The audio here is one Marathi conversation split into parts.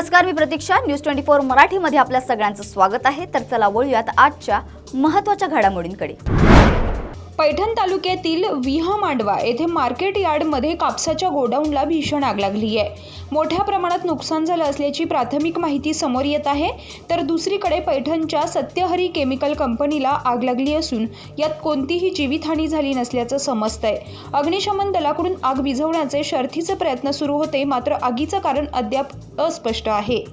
नमस्कार, मी प्रतीक्षा. न्यूज 24 मराठीमध्ये आपल्या सगळ्यांचं स्वागत आहे. तर चला वळूयात आजच्या महत्त्वाच्या घडामोडींकडे. पैठण तालुक्यातील विहमांडवा येथे मार्केट यार्डमध्ये कापसाच्या गोडाऊनला भीषण आग लागली आहे. मोठ्या प्रमाणात नुकसान झालं असल्याची प्राथमिक माहिती समोर येत आहे. तर दुसरीकडे पैठणच्या सत्यहरी केमिकल कंपनीला आग लागली असून यात कोणतीही जीवितहानी झाली नसल्याचं समजतंय. अग्निशमन दलाकडून आग विझवण्याचे शर्थीचे प्रयत्न सुरू होते, मात्र आगीचं कारण अद्याप अस्पष्ट आहे.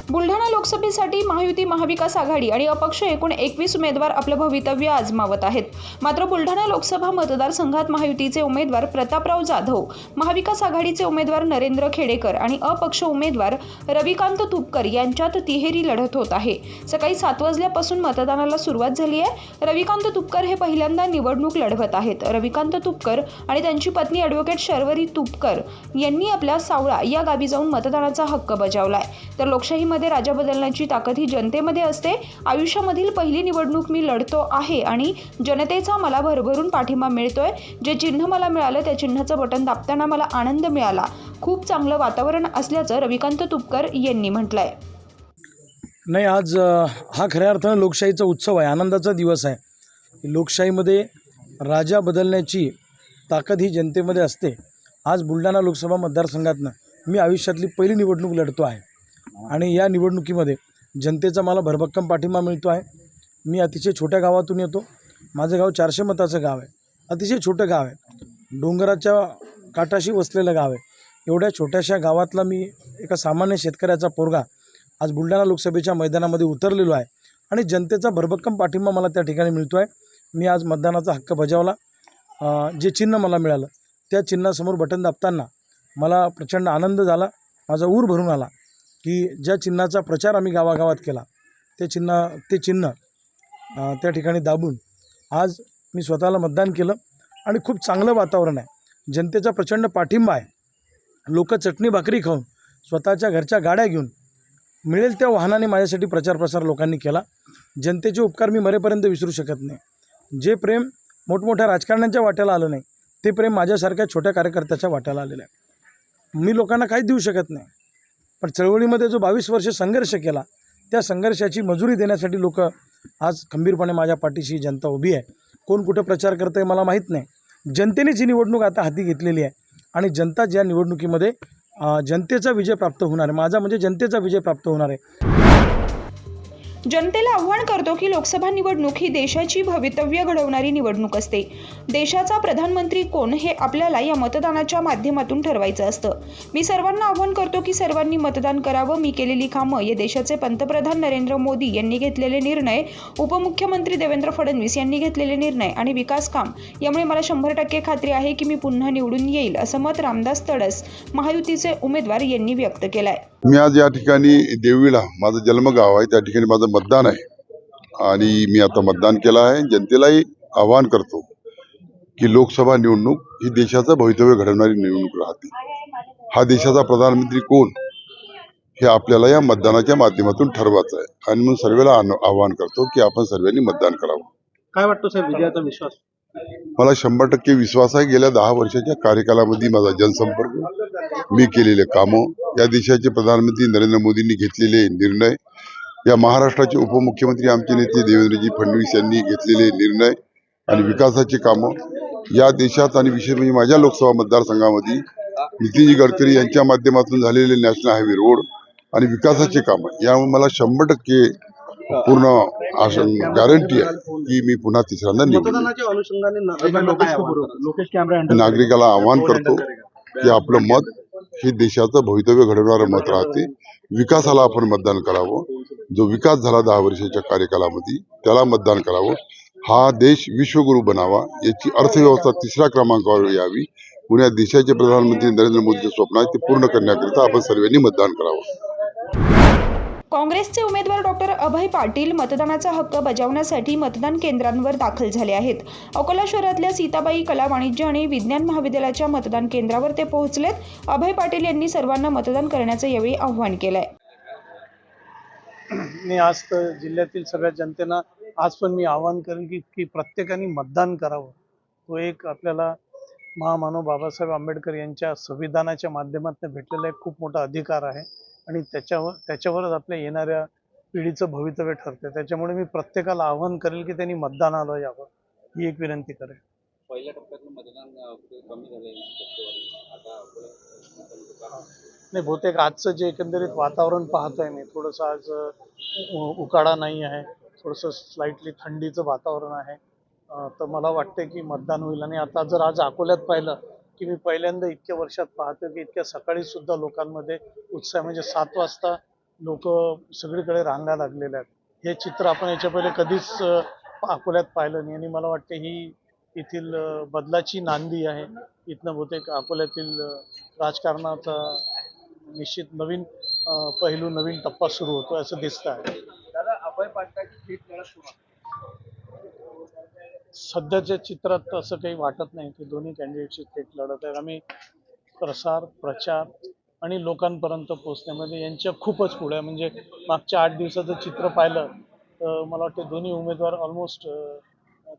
बुलढाणा लोकसभेसाठी महायुती, महाविकास आघाडी आणि अपक्ष एकूण 21 उमेदवार आपलं भवितव्य आजमावत आहेत. मात्र बुलढाणा लोकसभा मतदारसंघात महायुतीचे उमेदवार प्रतापराव जाधव, महाविकास आघाडीचे उमेदवार नरेंद्र खेडेकर आणि अपक्ष उमेदवार रविकांत तुपकर यांच्यात तिहेरी लढत होत आहे. सकाळी 7 वाजल्यापासून मतदानाला सुरुवात झाली आहे. रविकांत तुपकर हे पहिल्यांदा निवडणूक लढवत आहेत. रविकांत तुपकर आणि त्यांची पत्नी ॲडव्होकेट शर्वरी तुपकर यांनी आपल्या सावळा या गावी जाऊन मतदानाचा हक्क बजावलाय. तर लोकशाहीमध्ये राजा बदलण्याची ताकद ही जनतेमध्ये असते. आयुष्यामधील पहिली निवडणूक मी लढतो आहे आणि जनतेचा मला भरभरून पाठिंबा मिळतोय. जे चिन्ह मला मिळालं त्या चिन्हाचं बटन दाबताना मला आनंद मिळाला. खूप चांगलं वातावरण असल्याचं रविकांत तुपकर यांनी म्हटलंय. नाही, आज हा खऱ्या अर्थानं लोकशाहीचा उत्सव आहे, आनंदाचा दिवस आहे. लोकशाहीमध्ये राजा बदलण्याची ताकद ही जनतेमध्ये असते. आज बुलढाणा लोकसभा मतदारसंघातनं मी आयुष्यातली पहिली निवडणूक लढतो आहे आणि या निवडणुकीमध्ये जनतेचा मला भरभक्कम पाठिंबा मिळतो आहे. मी अतिशय छोट्या गावातून येतो. माझं गाव 400 मताचं गाव आहे. अतिशय छोटं गाव आहे, डोंगराच्या काठाशी वसलेलं गाव आहे. एवढ्या छोट्याशा गावातला मी एका सामान्य शेतकऱ्याचा पोरगा आज बुलढाणा लोकसभेच्या मैदानामध्ये उतरलेलो आहे आणि जनतेचा भरभक्कम पाठिंबा मला त्या ठिकाणी मिळतो आहे. मी आज मतदानाचा हक्क बजावला. जे चिन्ह मला मिळालं त्या चिन्हासमोर बटन दाबताना मला प्रचंड आनंद झाला. माझा ऊर भरून आला की ज्या चिन्हाचा प्रचार आम्ही गावागावात केला ते चिन्ह त्या ठिकाणी दाबून आज मी स्वतःला मतदान केलं आणि खूप चांगलं वातावरण आहे. जनतेचा प्रचंड पाठिंबा आहे. लोक चटणी भाकरी खाऊन स्वतःच्या घरच्या गाड्या घेऊन मिळेल त्या वाहनाने माझ्यासाठी प्रचार लोकांनी केला. जनतेचे उपकार मी मरेपर्यंत विसरू शकत नाही. जे प्रेम मोठमोठ्या राजकारण्यांच्या वाट्याला आलं नाही ते प्रेम माझ्यासारख्या छोट्या कार्यकर्त्याच्या वाट्याला आलेलं आहे. मी लोकांना काहीच देऊ शकत नाही, पण चळवळीमध्ये जो 22 वर्ष संघर्ष केला त्या संघर्षाची मजुरी देण्यासाठी लोक आज खंबीरपणे माझ्या पाठीशी जनता उभी आहे. कोण कुठं प्रचार करतं आहे मला माहीत नाही. जनतेनेच ही निवडणूक आता हाती घेतलेली आहे आणि जनता ज्या निवडणुकीमध्ये जनतेचा विजय प्राप्त होणार आहे, माझा म्हणजे जनतेचा विजय प्राप्त होणार आहे. जनतेला आव्हान करतो की लोकसभा निवडणूक ही देशाची भवितव्य घडवणारी निवडणूक असते. देशाचा प्रधानमंत्री कोण हे आपल्याला या मतदानाच्या माध्यमातून ठरवायचं असतं. मी सर्वांना आव्हान करतो की सर्वांनी मतदान करावं. मी केलेली कामं, या देशाचे पंतप्रधान नरेंद्र मोदी यांनी घेतलेले निर्णय, उपमुख्यमंत्री देवेंद्र फडणवीस यांनी घेतलेले निर्णय आणि विकास काम यामुळे मला 100% खात्री आहे की मी पुन्हा निवडून येईल, असं मत रामदास तडस, महायुतीचे उमेदवार यांनी व्यक्त केलंय. मी आज या ठिकाणी देवळीला, माझं जन्मगाव आहे, त्या ठिकाणी माझं मतदान आहे आणि मी आता मतदान केलं आहे. जनतेलाही आवाहन करतो की लोकसभा निवडणूक ही देशाचं भवितव्य घडवणारी निवडणूक राहते. हा देशाचा प्रधानमंत्री कोण हे आपल्याला या मतदानाच्या माध्यमातून ठरवायचं आहे आणि म्हणून सर्वांना आवाहन करतो की आपण सर्वांनी मतदान करावं. काय वाटतं साहेब, विजयाचा विश्वास? मला 100% विश्वास आहे. गेल्या 10 वर्षाच्या कार्यकालामध्ये माझा जनसंपर्क, मी केलेले कामं, या देशाचे प्रधानमंत्री नरेंद्र मोदींनी घेतलेले निर्णय, या महाराष्ट्राचे उपमुख्यमंत्री आमचे नेते देवेंद्रजी फडणवीस यांनी घेतलेले निर्णय आणि विकासाचे कामं या देशात आणि विशेष म्हणजे माझ्या लोकसभा मतदारसंघामध्ये नितीनजी गडकरी यांच्या माध्यमातून झालेले नॅशनल हायवे रोड आणि विकासाचे कामं, यामुळे मला 100% पूर्ण गॅरंटी आहे की मी पुन्हा तिसऱ्यांदा निवडून. नागरिकाला आवाहन करतो की आपलं मत हे देशाचं भवितव्य घडवणारं मत राहते. विकासाला आपण मतदान करावं. जो विकास झाला 10 वर्षाच्या कार्यकालामध्ये त्याला मतदान करावं. हा देश विश्वगुरू बनावा, याची अर्थव्यवस्था 3ऱ्या क्रमांकावर यावी, पुण्या देशाचे प्रधानमंत्री नरेंद्र मोदीचे स्वप्न आहे ते पूर्ण करण्याकरिता आपण सर्वांनी मतदान करावं. काँग्रेसचे उमेदवार डॉक्टर अभय पाटील मतदानाचा हक्क बजावण्यासाठी मतदान केंद्रांवर दाखल झाले आहेत. अकोला शहरातल्या सीताबाई कला, वाणिज्य आणि विज्ञान महाविद्यालयाच्या मतदान केंद्रावर ते पोहोचलेत. अभय पाटील यांनी सर्वांना मतदान करण्याचं यावेळी आव्हान केलंय. मी आज तर जिल्ह्यातील सगळ्या जनतेला आज पण मी आवाहन करेन की प्रत्येकाने मतदान करावं. तो एक आपल्याला महामानव बाबासाहेब आंबेडकर यांच्या संविधानाच्या माध्यमातून भेटलेला एक खूप मोठा अधिकार आहे आणि त्याच्यावरच आपल्या येणाऱ्या पिढीचं भवितव्य ठरते. त्याच्यामुळे मी प्रत्येकाला आवाहन करेल की त्यांनी मतदानाला यावं, ही एक विनंती करेल. पहिल्या टप्प्यातलं मतदान कमी झालंय आता नाही, बहुतेक आजचं जे एकंदरीत वातावरण पाहतोय मी, थोडंसं आज उकाडा नाही आहे, थोडंसं स्लाइटली थंडीचं वातावरण आहे. तर मला वाटते की मतदान होईल. आणि आता जर आज अकोल्यात पाहिलं की मी पहिल्यांदा इतक्या वर्षात पाहतो की इतक्या सकाळी सुद्धा लोकांमध्ये उत्साह, म्हणजे 7 वाजता लोक सगळीकडे रांगा लागलेल्या आहेत. हे चित्र आपण याच्या पहिले कधीच अकोल्यात पाहिलं नाही. आणि मला वाटते ही येथील बदलाची नांदी आहे. इथनं बहुतेक अकोल्यातील राजकारणाचा निश्चित नवीन पैलू, नवीन टप्पा सुरू होतो असं दिसतं आहे. दादा, अभय पाटलाची थेट लढत सुरू आहे. सध्याच्या चित्रात असं काही वाटत नाही की दोन्ही कॅन्डिडेटची थेट लढत आहे. आम्ही प्रसार, प्रचार आणि लोकांपर्यंत पोहोचण्यामध्ये यांच्या खूपच पुढे आहे. म्हणजे मागच्या 8 दिवसाचं चित्र पाहिलं तर मला वाटतं दोन्ही उमेदवार ऑलमोस्ट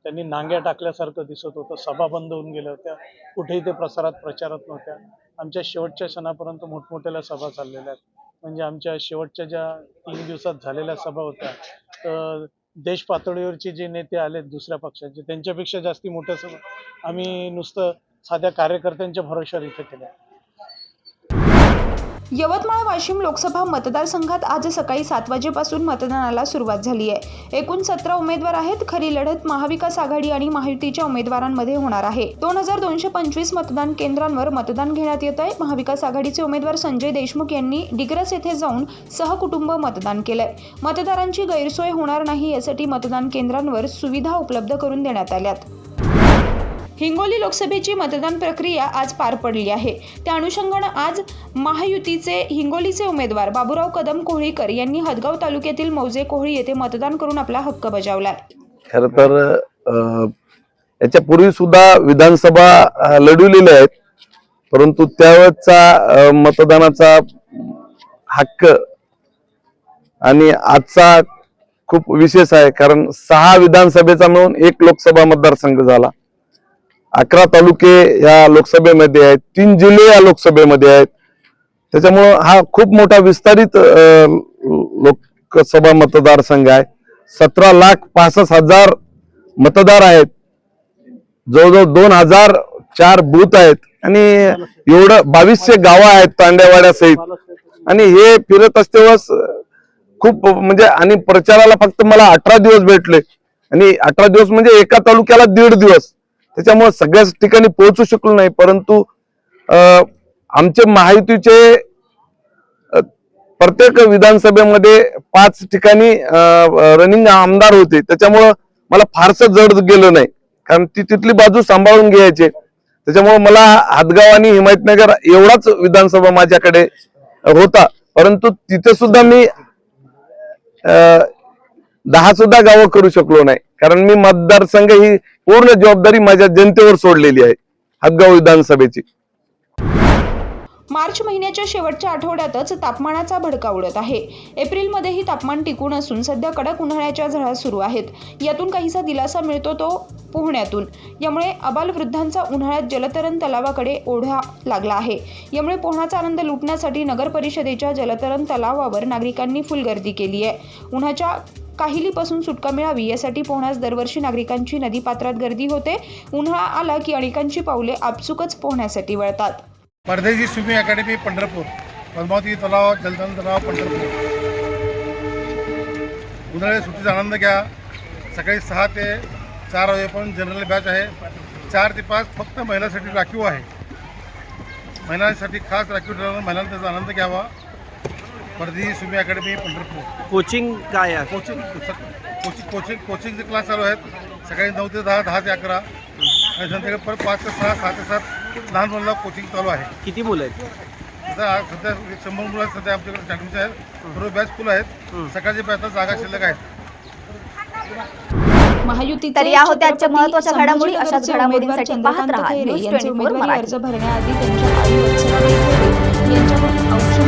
त्यांनी नांग्या टाकल्यासारखं दिसत होतं. सभा बंद होऊन गेल्या होत्या, कुठेही ते प्रसारात, प्रचारात नव्हत्या. आमच्या शेवटच्या क्षणापर्यंत मोठमोठ्याल्या सभा चाललेल्या आहेत. म्हणजे आमच्या शेवटच्या ज्या 3 दिवसात झालेल्या सभा होत्या, तर देश पातळीवरचे जे नेते आलेत दुसऱ्या पक्षाचे, त्यांच्यापेक्षा जास्ती मोठ्या सभा आम्ही नुसतं साध्या कार्यकर्त्यांच्या भरोश्यावर इथे केल्या. यवतमाळ वाशिम लोकसभा मतदारसंघात आज सकाळी 7 वाजेपासून मतदानाला सुरुवात झाली आहे. एकूण 17 उमेदवार आहेत. खरी लढत महाविकास आघाडी आणि महायुतीच्या उमेदवारांमध्ये होणार आहे. 2225 मतदान केंद्रांवर मतदान घेण्यात येत आहे. महाविकास आघाडीचे उमेदवार संजय देशमुख यांनी डिग्रस येथे जाऊन सहकुटुंब मतदान केलंय. मतदारांची गैरसोय होणार नाही यासाठी मतदान केंद्रांवर सुविधा उपलब्ध करून देण्यात आल्यात. हिंगोली लोकसभेची मतदान प्रक्रिया आज पार पडली आहे. त्या अनुषंगानं आज महायुतीचे हिंगोलीचे उमेदवार बाबूराव कदम कोहळीकर यांनी हदगाव तालुक्यातील मौजे कोहळी येथे मतदान करून आपला हक्क बजावला. खरं तर याच्यापूर्वी सुद्धा विधानसभा लढवलेल्या आहेत, परंतु त्यावेळेचा मतदानाचा हक्क आणि आजचा खूप विशेष आहे. कारण 6 विधानसभेचा मिळून 1 लोकसभा मतदारसंघ झाला. 11 तालुके या लोकसभेमध्ये आहेत, 3 जिल्हे या लोकसभेमध्ये आहेत. त्याच्यामुळं हा खूप मोठा विस्तारित लोकसभा मतदारसंघ आहे. 17,65,000 मतदार आहेत. जवळजवळ 2004 बूथ आहेत आणि एवढं 2200 गावं आहेत तांड्यावाड्या सहित. आणि हे फिरत असतेवेळेस खूप म्हणजे, आणि प्रचाराला फक्त मला 18 दिवस भेटले आणि 18 दिवस म्हणजे एका तालुक्याला 1.5 दिवस. त्याच्यामुळे सगळ्याच ठिकाणी पोहोचू शकलो नाही. परंतु आमचे महायुतीचे प्रत्येक विधानसभेमध्ये 5 ठिकाणी रनिंग आमदार होते. त्याच्यामुळं मला फारसं जड गेलं नाही, कारण तिथली बाजू सांभाळून घ्यायचे. त्याच्यामुळे मला हदगाव आणि हिमायतनगर एवढाच विधानसभा माझ्याकडे होता. परंतु तिथे सुद्धा मी 10 सुद्धा गावं करू शकलो नाही, कारण मी मतदारसंघ ही पूर्ण जबाबदारी माझ्या जनतेवर सोडलेली आहे हदगाव विधानसभेची. मार्च महिन्याच्या शेवटच्या आठवड्यातच तापमानाचा भडका उडत आहे. एप्रिलमध्येही तापमान टिकून असून सध्या कडक उन्हाळ्याच्या झळा सुरू आहेत. यातून काहीसा दिलासा मिळतो तो पोहण्यातून. यामुळे आबालवृद्धांचा उन्हाळ्यात जलतरण तलावाकडे ओढा लागला आहे. यामुळे पोहण्याचा आनंद लुटण्यासाठी नगर परिषदेच्या जलतरण तलावावर नागरिकांनी फुल गर्दी केली आहे. उन्हाच्या काहिलीपासून सुटका मिळावी यासाठी पोहण्यास दरवर्षी नागरिकांची नदीपात्रात गर्दी होते. उन्हाळा आला की अनेकांची पावले आपसुकच पोहण्यासाठी वळतात. परदेशी स्विमिंग अकॅडमी पंढरपूर, पद्मावती तलाव, जलतरण तलाव पंढरपूर. उन्हाळ्याच्या सुट्टीचा आनंद घ्या. सकाळी 6 ते 4 वाजेपर्यंत जनरल बॅच आहे. 4 ते 5 फक्त महिलांसाठी राखीव आहे. महिलांसाठी खास राखीव ठरवून महिलांना त्याचा आनंद घ्यावा. परदेशी स्विमिंग अकॅडमी पंढरपूर. कोचिंग काय आहे? कोचिंगचे क्लास चालू आहेत. सकाळी 9 ते 10, 10 ते 11 आणि संध्याकाळी परत 5 ते 6, 6 ते 7 लहान मुलांना कोचिंग चालू आहे. किती मुलं आहेत? आता सध्या 100 मुलं सध्या आमच्याकडे स्टार्टिंगचे आहेत. सर्व बॅच फुल आहेत. सकाळच्या बॅचला जागा शिल्लक आहेत. महायुतीचे तर या होत्या आजच्या छत्रपती महत्त्वाच्या घडामोडी. अशाच संभाजीनगरचे घडामोडींसाठी उमेदवार पाहत राहा चंद्रकांत खैरे न्यूज यांचे 24 उमेदवारी मराठी. अर्ज भरण्याआधी त्यांच्या आई वत्सला यांच्यावर औक्षण